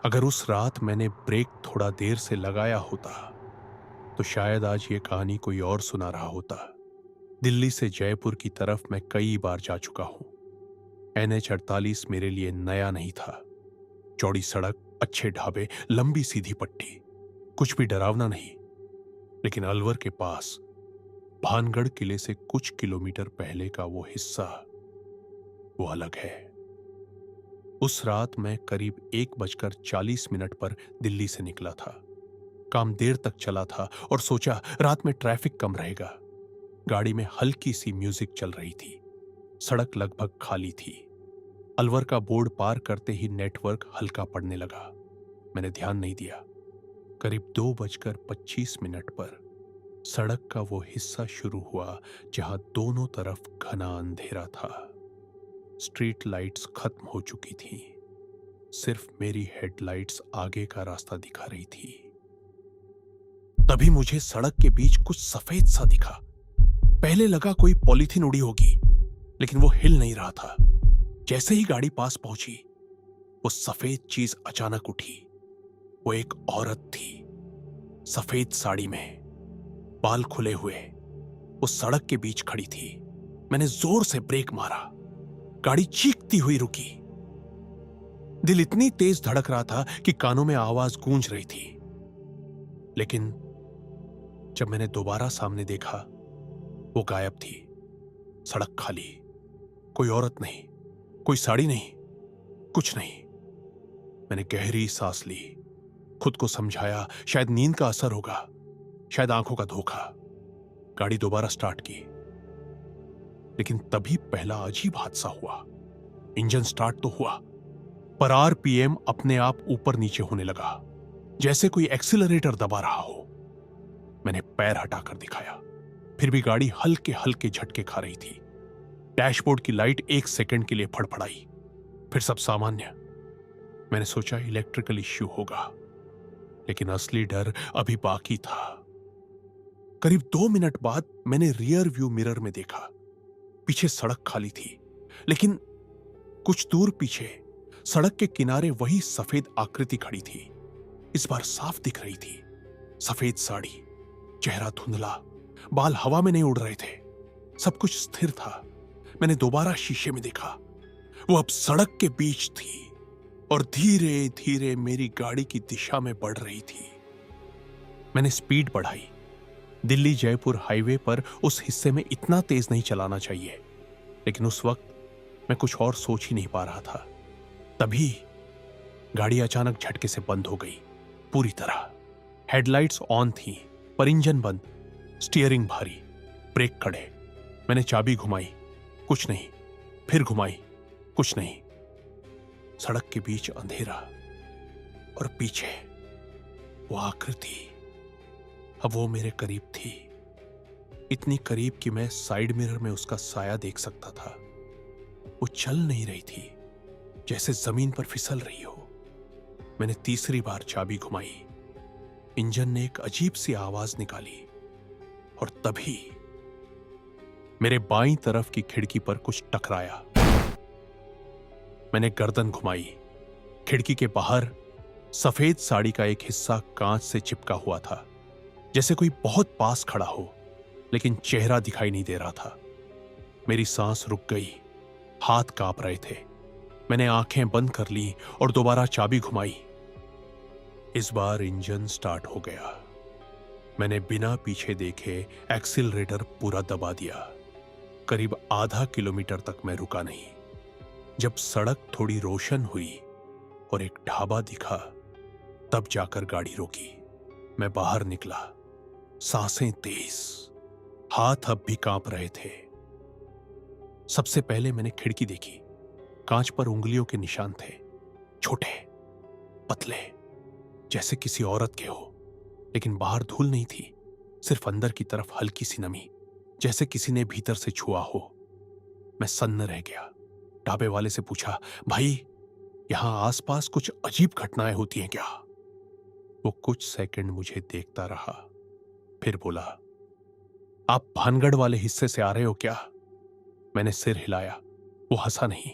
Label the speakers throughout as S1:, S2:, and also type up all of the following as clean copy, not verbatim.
S1: अगर उस रात मैंने ब्रेक थोड़ा देर से लगाया होता तो शायद आज ये कहानी कोई और सुना रहा होता। दिल्ली से जयपुर की तरफ मैं कई बार जा चुका हूं। NH 48 मेरे लिए नया नहीं था। चौड़ी सड़क, अच्छे ढाबे, लंबी सीधी पट्टी, कुछ भी डरावना नहीं। लेकिन अलवर के पास भानगढ़ किले से कुछ किलोमीटर पहले का वो हिस्सा, वो अलग है। उस रात मैं करीब 1:40 पर दिल्ली से निकला था। काम देर तक चला था और सोचा रात में ट्रैफिक कम रहेगा। गाड़ी में हल्की सी म्यूजिक चल रही थी। सड़क लगभग खाली थी। अलवर का बोर्ड पार करते ही नेटवर्क हल्का पड़ने लगा। मैंने ध्यान नहीं दिया। करीब 2:25 पर सड़क का वो हिस्सा शुरू हुआ जहां दोनों तरफ घना अंधेरा था। स्ट्रीट लाइट्स खत्म हो चुकी थी। सिर्फ मेरी हेडलाइट्स आगे का रास्ता दिखा रही थी। तभी मुझे सड़क के बीच कुछ सफेद सा दिखा। पहले लगा कोई पॉलीथीन उड़ी होगी, लेकिन वो हिल नहीं रहा था। जैसे ही गाड़ी पास पहुंची, वो सफेद चीज अचानक उठी। वो एक औरत थी, सफेद साड़ी में, बाल खुले हुए। वो सड़क के बीच खड़ी थी। मैंने जोर से ब्रेक मारा। गाड़ी चीखती हुई रुकी। दिल इतनी तेज धड़क रहा था कि कानों में आवाज गूंज रही थी। लेकिन जब मैंने दोबारा सामने देखा, वो गायब थी। सड़क खाली, कोई औरत नहीं, कोई साड़ी नहीं, कुछ नहीं। मैंने गहरी सांस ली। खुद को समझाया शायद नींद का असर होगा, शायद आंखों का धोखा। गाड़ी दोबारा स्टार्ट की। लेकिन तभी पहला अजीब हादसा हुआ। इंजन स्टार्ट तो हुआ, पर RPM अपने आप ऊपर नीचे होने लगा, जैसे कोई एक्सीलरेटर दबा रहा हो। मैंने पैर हटाकर दिखाया, फिर भी गाड़ी हल्के हल्के झटके खा रही थी। डैशबोर्ड की लाइट 1 सेकंड के लिए फड़फड़ाई, फिर सब सामान्य। मैंने सोचा इलेक्ट्रिकल इश्यू होगा, लेकिन असली डर अभी बाकी था। करीब 2 मिनट बाद मैंने रियर व्यू मिरर में देखा। पीछे सड़क खाली थी, लेकिन कुछ दूर पीछे सड़क के किनारे वही सफेद आकृति खड़ी थी। इस बार साफ दिख रही थी। सफेद साड़ी, चेहरा धुंधला, बाल हवा में नहीं उड़ रहे थे। सब कुछ स्थिर था। मैंने दोबारा शीशे में देखा। वो अब सड़क के बीच थी और धीरे धीरे मेरी गाड़ी की दिशा में बढ़ रही थी। मैंने स्पीड बढ़ाई। दिल्ली जयपुर हाईवे पर उस हिस्से में इतना तेज नहीं चलाना चाहिए, लेकिन उस वक्त मैं कुछ और सोच ही नहीं पा रहा था। तभी गाड़ी अचानक झटके से बंद हो गई, पूरी तरह। हेडलाइट्स ऑन थी, पर इंजन बंद, स्टीयरिंग भारी, ब्रेक खड़े। मैंने चाबी घुमाई, कुछ नहीं। फिर घुमाई, कुछ नहीं। सड़क के बीच अंधेरा और पीछे वो आकृति। अब वो मेरे करीब थी, इतनी करीब कि मैं साइड मिरर में उसका साया देख सकता था। वो चल नहीं रही थी, जैसे जमीन पर फिसल रही हो। मैंने तीसरी बार चाबी घुमाई। इंजन ने एक अजीब सी आवाज निकाली और तभी मेरे बाईं तरफ की खिड़की पर कुछ टकराया। मैंने गर्दन घुमाई। खिड़की के बाहर सफेद साड़ी का एक हिस्सा कांच से चिपका हुआ था, जैसे कोई बहुत पास खड़ा हो, लेकिन चेहरा दिखाई नहीं दे रहा था। मेरी सांस रुक गई, हाथ कांप रहे थे। मैंने आंखें बंद कर ली और दोबारा चाबी घुमाई। इस बार इंजन स्टार्ट हो गया। मैंने बिना पीछे देखे एक्सीलरेटर पूरा दबा दिया। करीब आधा किलोमीटर तक मैं रुका नहीं। जब सड़क थोड़ी रोशन हुई और एक ढाबा दिखा, तब जाकर गाड़ी रोकी। मैं बाहर निकला, सांसें तेज, हाथ अब भी कांप रहे थे। सबसे पहले मैंने खिड़की देखी। कांच पर उंगलियों के निशान थे, छोटे, पतले, जैसे किसी औरत के हो। लेकिन बाहर धूल नहीं थी, सिर्फ अंदर की तरफ हल्की सी नमी, जैसे किसी ने भीतर से छुआ हो। मैं सन्न रह गया। ढाबे वाले से पूछा, भाई यहां आसपास कुछ अजीब घटनाएं होती हैं क्या? वो कुछ सेकंड मुझे देखता रहा, फिर बोला, आप भानगढ़ वाले हिस्से से आ रहे हो क्या? मैंने सिर हिलाया। वो हंसा नहीं,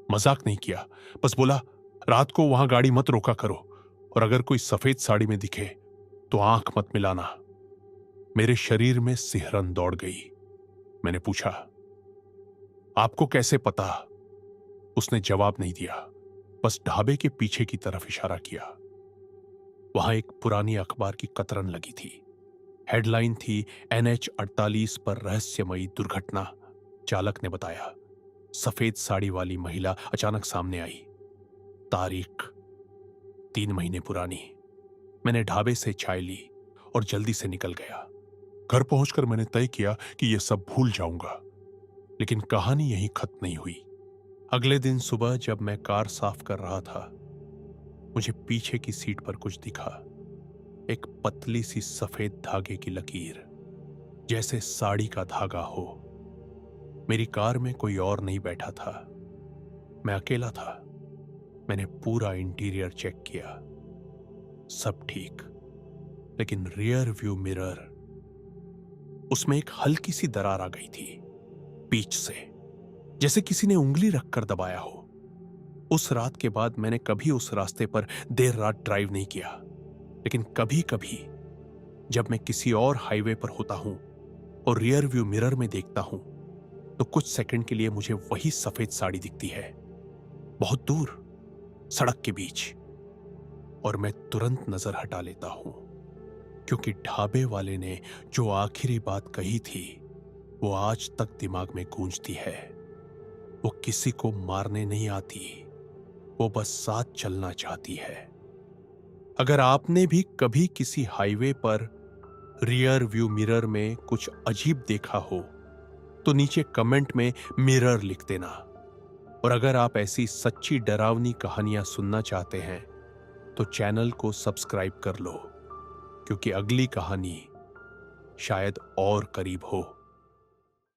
S1: मजाक नहीं किया, बस बोला, रात को वहां गाड़ी मत रोका करो, और अगर कोई सफेद साड़ी में दिखे तो आंख मत मिलाना। मेरे शरीर में सिहरन दौड़ गई। मैंने पूछा, आपको कैसे पता? उसने जवाब नहीं दिया, बस ढाबे के पीछे की तरफ इशारा किया। वहां एक पुरानी अखबार की कतरन लगी थी। हेडलाइन थी, NH 48 पर रहस्यमयी दुर्घटना। चालक ने बताया। सफेद साड़ी वाली महिला अचानक सामने आई। तारीख 3 महीने पुरानी। मैंने ढाबे से चाय ली और जल्दी से निकल गया। घर पहुंचकर मैंने तय किया कि यह सब भूल जाऊंगा, लेकिन कहानी यहीं खत्म नहीं हुई। अगले दिन सुबह जब मैं कार साफ कर रहा था, मुझे पीछे की सीट पर कुछ दिखा। एक पतली सी सफेद धागे की लकीर, जैसे साड़ी का धागा हो। मेरी कार में कोई और नहीं बैठा था, मैं अकेला था। मैंने पूरा इंटीरियर चेक किया, सब ठीक, लेकिन रियर व्यू मिरर, उसमें एक हल्की सी दरार आ गई थी बीच से, जैसे किसी ने उंगली रखकर दबाया हो। उस रात के बाद मैंने कभी उस रास्ते पर देर रात ड्राइव नहीं किया, लेकिन कभी कभी जब मैं किसी और हाईवे पर होता हूं और रियर व्यू मिरर में देखता हूं, तो कुछ सेकंड के लिए मुझे वही सफेद साड़ी दिखती है, बहुत दूर सड़क के बीच, और मैं तुरंत नजर हटा लेता हूं, क्योंकि ढाबे वाले ने जो आखिरी बात कही थी वो आज तक दिमाग में गूंजती है। वो किसी को मारने नहीं आती, वो बस साथ चलना चाहती है। अगर आपने भी कभी किसी हाईवे पर रियर व्यू मिरर में कुछ अजीब देखा हो तो नीचे कमेंट में मिरर लिख देना। और अगर आप ऐसी सच्ची डरावनी कहानियां सुनना चाहते हैं तो चैनल को सब्सक्राइब कर लो, क्योंकि अगली कहानी शायद और करीब हो।